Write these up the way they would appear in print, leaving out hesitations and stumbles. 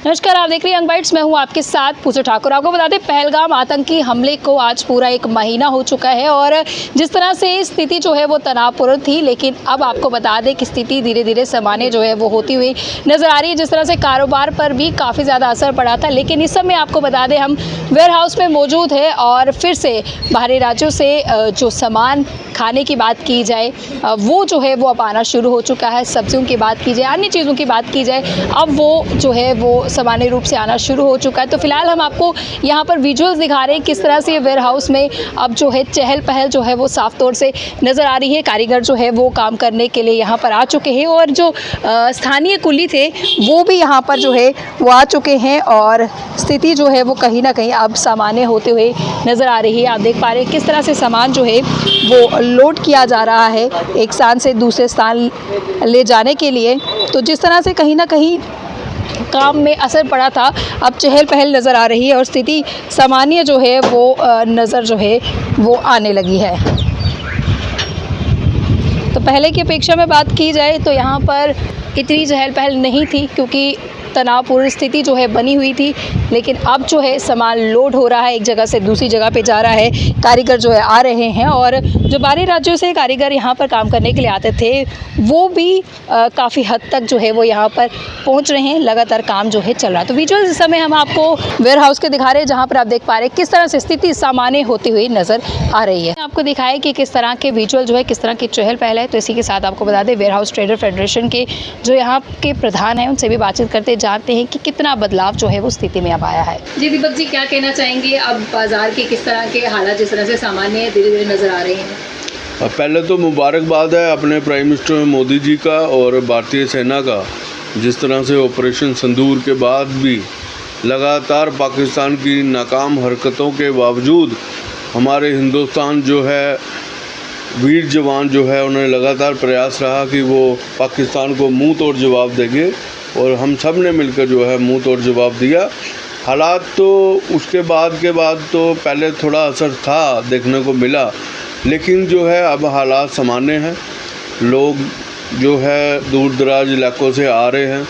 नमस्कार, आप देख रहे हैं यंग बाइट्स। मैं हूं आपके साथ पूजा ठाकुर। आपको बता दें, पहलगाम आतंकी हमले को आज पूरा 1 महीना हो चुका है और जिस तरह से स्थिति जो है वो तनावपूर्ण थी, लेकिन अब आपको बता दें कि स्थिति धीरे धीरे सामान्य जो है वो होती हुई नज़र आ रही है। जिस तरह से कारोबार पर भी काफ़ी ज़्यादा असर पड़ा था, लेकिन इस समय आपको बता दें हम वेयर हाउस में मौजूद है और फिर से बाहरी राज्यों से जो सामान खाने की बात की जाए वो जो है वो अब आना शुरू हो चुका है। सब्जियों की बात की जाए, अन्य चीज़ों की बात की जाए, अब वो जो है वो सामान्य रूप से आना शुरू हो चुका है। तो फिलहाल हम आपको यहाँ पर विजुअल्स दिखा रहे हैं किस तरह से वेयर हाउस में अब जो है चहल पहल जो है वो साफ तौर से नज़र आ रही है। कारीगर जो है वो काम करने के लिए यहाँ पर आ चुके हैं और जो स्थानीय कुली थे वो भी यहाँ पर जो है वो आ चुके हैं और स्थिति जो है वो कहीं ना कहीं अब सामान्य होते हुए नज़र आ रही है। आप देख पा रहे हैं किस तरह से सामान जो है वो लोड किया जा रहा है एक स्थान से दूसरे स्थान ले जाने के लिए। तो जिस तरह से कहीं ना कहीं काम में असर पड़ा था, अब चहल पहल नज़र आ रही है और स्थिति सामान्य जो है वो नज़र जो है वो आने लगी है। तो पहले की अपेक्षा में बात की जाए तो यहाँ पर इतनी चहल पहल नहीं थी, क्योंकि तनावपूर्ण स्थिति जो है बनी हुई थी। लेकिन अब जो है सामान लोड हो रहा है, एक जगह से दूसरी जगह पे जा रहा है, कारीगर जो है आ रहे हैं और जो बाहरी राज्यों से कारीगर यहाँ पर काम करने के लिए आते थे वो भी काफ़ी हद तक जो है वो यहाँ पर पहुँच रहे हैं। लगातार काम जो है चल रहा है। तो विजुअल इस समय हम आपको वेयर हाउस के दिखा रहे हैं, जहाँ पर आप देख पा रहे हैं किस तरह से स्थिति सामान्य होती हुई नज़र आ रही है। आपको दिखाया कि किस तरह के विजुअल जो है किस तरह की चहल पहल है। तो इसी के साथ आपको बता दें, वेयर हाउस ट्रेडर फेडरेशन के जो यहाँ के प्रधान हैं उनसे भी बातचीत करते जानते हैं कि कितना बदलाव जो है वो स्थिति में अब आया है। जी दीपक जी, क्या कहना चाहेंगे? अब बाजार के किस तरह के हालात जिस तरह से सामान्य धीरे धीरे नजर आ रहे हैं? पहले तो मुबारकबाद है अपने प्राइम मिनिस्टर मोदी जी का और भारतीय सेना का, जिस तरह से ऑपरेशन सिंदूर के बाद भी लगातार पाकिस्तान की नाकाम हरकतों के बावजूद हमारे हिंदुस्तान जो है वीर जवान जो है उन्हें लगातार प्रयास रहा कि वो पाकिस्तान को मुंह तोड़ जवाब देंगे और हम सब ने मिलकर जो है मुंह तोड़ जवाब दिया। हालात तो उसके बाद तो पहले थोड़ा असर था देखने को मिला, लेकिन जो है अब हालात सामान्य हैं। लोग जो है दूर दराज इलाकों से आ रहे हैं।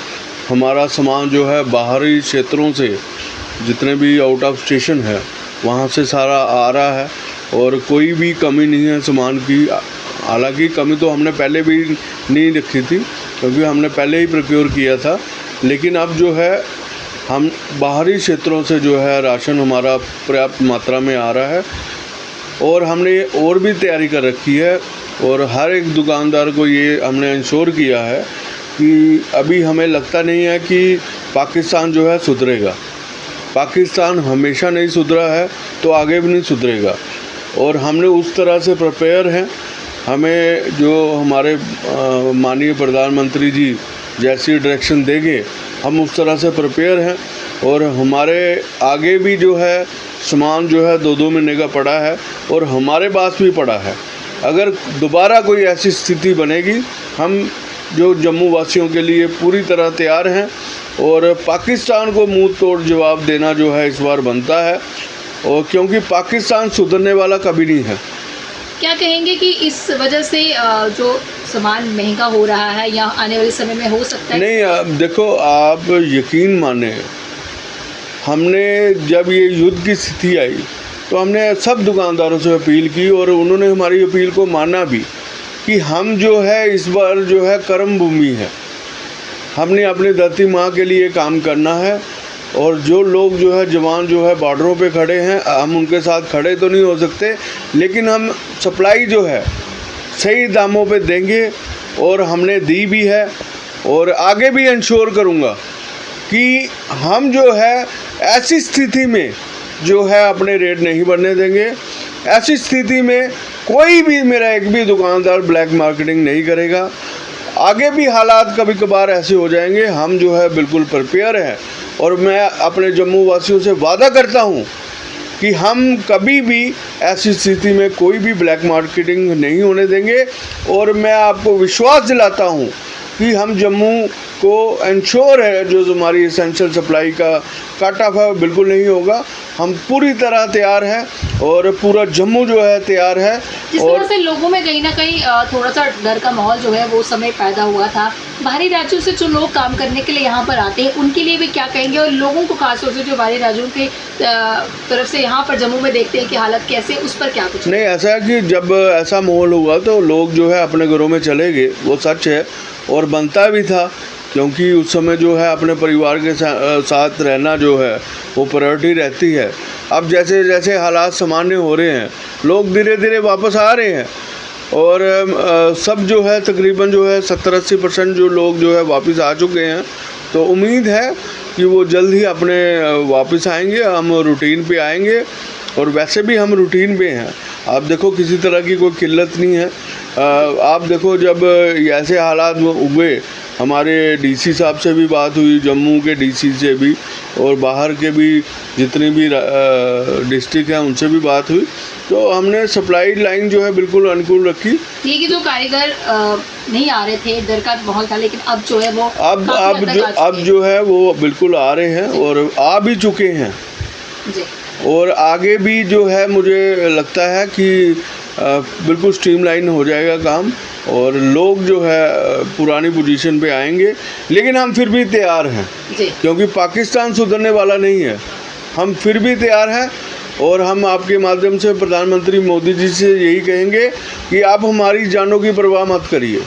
हमारा सामान जो है बाहरी क्षेत्रों से जितने भी आउट ऑफ स्टेशन है वहाँ से सारा आ रहा है और कोई भी कमी नहीं है सामान की। हालांकि कमी तो हमने पहले भी नहीं रखी थी, क्योंकि हमने पहले ही प्रोक्योर किया था, लेकिन अब जो है हम बाहरी क्षेत्रों से जो है राशन हमारा पर्याप्त मात्रा में आ रहा है और हमने और भी तैयारी कर रखी है और हर एक दुकानदार को ये हमने इंश्योर किया है कि अभी हमें लगता नहीं है कि पाकिस्तान जो है सुधरेगा। पाकिस्तान हमेशा नहीं सुधरा है तो आगे भी नहीं सुधरेगा और हमने उस तरह से प्रिपेयर हैं। हमें जो हमारे माननीय प्रधानमंत्री जी जैसी डायरेक्शन देंगे हम उस तरह से प्रिपेयर हैं और हमारे आगे भी जो है सामान जो है 2-2 महीने का पड़ा है और हमारे पास भी पड़ा है। अगर दोबारा कोई ऐसी स्थिति बनेगी हम जो जम्मू वासियों के लिए पूरी तरह तैयार हैं और पाकिस्तान को मुंह तोड़ जवाब देना जो है इस बार बनता है, और क्योंकि पाकिस्तान सुधरने वाला कभी नहीं है। क्या कहेंगे कि इस वजह से जो सामान महंगा हो रहा है या आने वाले समय में हो सकता है? नहीं, देखो आप यकीन माने, हमने जब ये युद्ध की स्थिति आई तो हमने सब दुकानदारों से अपील की और उन्होंने हमारी अपील को माना भी कि हम जो है इस बार जो है कर्म भूमि है, हमने अपनी धरती माँ के लिए काम करना है और जो लोग जो है जवान जो है बॉर्डरों पे खड़े हैं हम उनके साथ खड़े तो नहीं हो सकते, लेकिन हम सप्लाई जो है सही दामों पे देंगे और हमने दी भी है और आगे भी इंश्योर करूँगा कि हम जो है ऐसी स्थिति में जो है अपने रेट नहीं बढ़ने देंगे। ऐसी स्थिति में कोई भी मेरा एक भी दुकानदार ब्लैक मार्केटिंग नहीं करेगा। आगे भी हालात कभी कभार ऐसे हो जाएंगे, हम जो है बिल्कुल प्रिपेयर हैं और मैं अपने जम्मू वासियों से वादा करता हूं कि हम कभी भी ऐसी स्थिति में कोई भी ब्लैक मार्केटिंग नहीं होने देंगे और मैं आपको विश्वास दिलाता हूं कि हम जम्मू को इंश्योर है जो हमारी एसेंशियल सप्लाई का काट ऑफ है बिल्कुल नहीं होगा। हम पूरी तरह तैयार हैं और पूरा जम्मू जो है तैयार है जिस तरह से लोगों में कहीं ना कहीं थोड़ा सा डर का माहौल जो है वो उस समय पैदा हुआ था, बाहरी राज्यों से जो लोग काम करने के लिए यहाँ पर आते हैं उनके लिए भी क्या कहेंगे, और लोगों को खासतौर से जो बाहरी राज्यों की तरफ से यहाँ पर जम्मू में देखते हैं कि हालत कैसे, उस पर क्या कुछ? नहीं, ऐसा है कि जब ऐसा माहौल हुआ तो लोग जो है अपने घरों में चले गए, वो सच है और बनता भी था, क्योंकि उस समय जो है अपने परिवार के साथ रहना जो है वो प्रायोरिटी रहती है। अब जैसे जैसे हालात सामान्य हो रहे हैं, लोग धीरे धीरे वापस आ रहे हैं और सब जो है तकरीबन जो है 70-80% जो लोग जो है वापस आ चुके हैं। तो उम्मीद है कि वो जल्द ही अपने वापस आएंगे, हम रूटीन पे आएंगे और वैसे भी हम रूटीन पे हैं। आप देखो किसी तरह की कोई किल्लत नहीं है। आप देखो जब ऐसे हालात हुए, हमारे डीसी साहब से भी बात हुई, जम्मू के डीसी से भी और बाहर के भी जितने भी डिस्ट्रिक्ट हैं उनसे भी बात हुई, तो हमने सप्लाई लाइन जो है बिल्कुल अनुकूल रखी। ये कि जो कारीगर नहीं आ रहे थे, डर का माहौल था, लेकिन अब जो है वो अब जो है वो बिल्कुल आ रहे हैं और आ भी चुके हैं जी। और आगे भी जो है मुझे लगता है कि बिल्कुल स्ट्रीमलाइन हो जाएगा काम और लोग जो है पुरानी पोजीशन पे आएंगे। लेकिन हम फिर भी तैयार हैं जी। क्योंकि पाकिस्तान सुधरने वाला नहीं है, हम फिर भी तैयार हैं और हम आपके माध्यम से प्रधानमंत्री मोदी जी से यही कहेंगे कि आप हमारी जानों की परवाह मत करिए।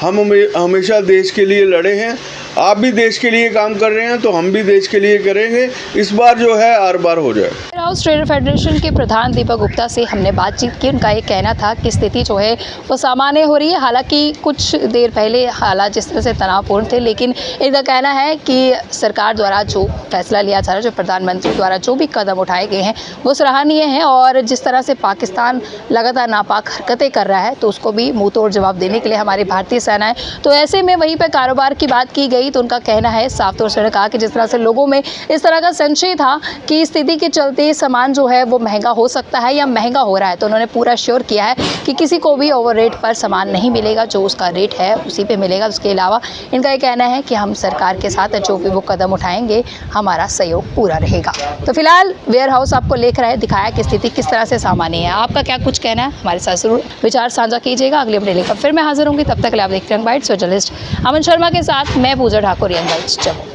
हम हमेशा देश के लिए लड़े हैं, आप भी देश के लिए काम कर रहे हैं तो हम भी देश के लिए करेंगे। इस बार जो है हर बार हो जाए। हाउस ट्रेडर फेडरेशन के प्रधान दीपक गुप्ता से हमने बातचीत की। उनका ये कहना था कि स्थिति जो है वो सामान्य हो रही है। हालांकि कुछ देर पहले हालात जिस तरह से तनावपूर्ण थे, लेकिन इनका कहना है कि सरकार द्वारा जो फैसला लिया जा रहा है, जो प्रधानमंत्री द्वारा जो भी कदम उठाए गए हैं वो सराहनीय है और जिस तरह से पाकिस्तान लगातार नापाक हरकतें कर रहा है तो उसको भी मुँह तोड़ जवाब देने के लिए हमारी भारतीय सेना है। तो ऐसे में वहीं पर कारोबार की बात की गई तो उनका कहना है, साफ तौर से कहा कि जिस तरह से लोगों में इस तरह का संशय था कि स्थिति के चलते सामान जो है वो महंगा हो सकता है या महंगा हो रहा है, तो उन्होंने पूरा श्योर किया है कि किसी को भी ओवर रेट पर सामान नहीं मिलेगा, जो उसका रेट है उसी पे मिलेगा। उसके अलावा इनका ये कहना है कि हम सरकार के साथ जो भी वो कदम उठाएंगे हमारा सहयोग पूरा रहेगा। तो फिलहाल वेयर हाउस आपको लेकर आए, दिखाया कि स्थिति किस तरह से सामान्य है। आपका क्या कुछ कहना है, हमारे साथ जरूर विचार साझा कीजिएगा। अगले अपडेट लेकर फिर मैं हाजिर होंगी, तब तक आप देखते हैं यंग बाइट्स। जर्नलिस्ट अमन शर्मा के साथ मैं पूजा ठाकुर, यंग बाइट्स जम्मू।